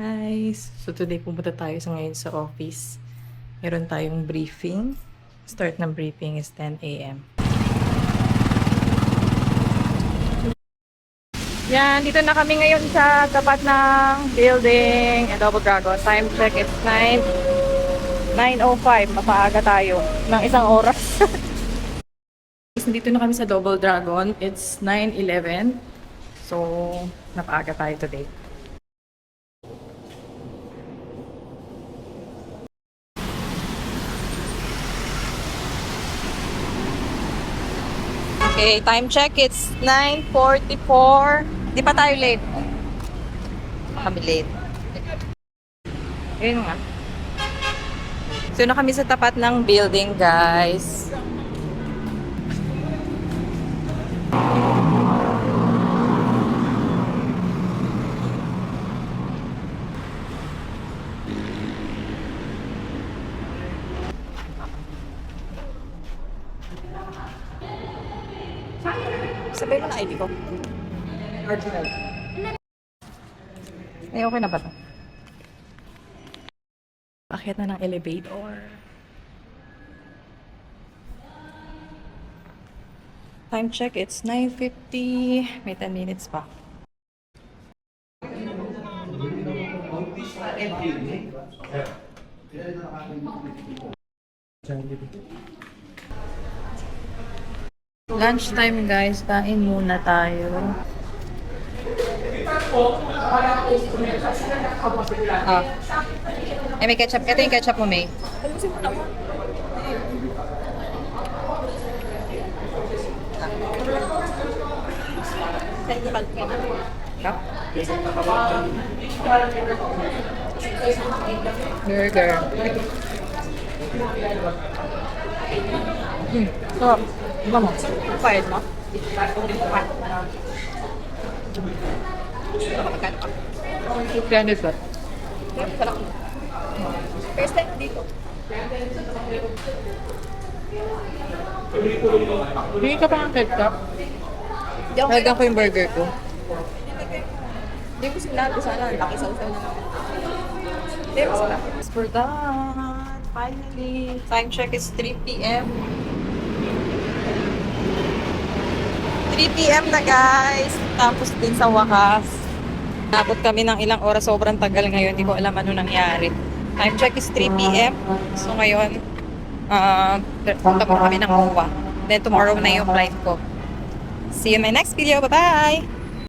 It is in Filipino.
guys! So today pumunta tayo ngayon sa office. Meron tayong briefing. Start ng briefing is 10 a.m. Yan, dito na kami ngayon sa tapat ng building and Double Dragon. Time check is 9:05. Mapaaga tayo ng isang oras. Dito na kami sa Double Dragon. It's 9:11. So, napaaga tayo today. Okay, time check. It's 9:44. Di pa tayo late. Kami late. Ayun nga. So, na kami sa tapat ng building, guys. Sabihin mo na ID ko. Eh, okay na ba ito? Akyat na ng elevator. Time check, it's 9:50. May 10 minutes pa. Lunch time, guys. Kain muna tayo. Ah. Eh, may ketchup. Ito yung ketchup mo, May. Cup? Burger. Sarap. Iba mo? Pahit mo? Piano ba? Sarap. First time dito. Hindi ka pa ng ketchup? Talagang ko yung burger ko. Hindi ko sinabi sana. Laki sausaw na naman. Hindi ko sinabi. We're done. Finally. Time check is 3 p.m. 3 p.m. na, guys. Tapos din sa wakas. Nabot kami ng ilang oras. Sobrang tagal ngayon. Hindi ko alam ano nangyari. Time check is 3 p.m. So ngayon, punta mo kami ng MOA. Then tomorrow na yung flight ko. See you in my next video. Bye-bye!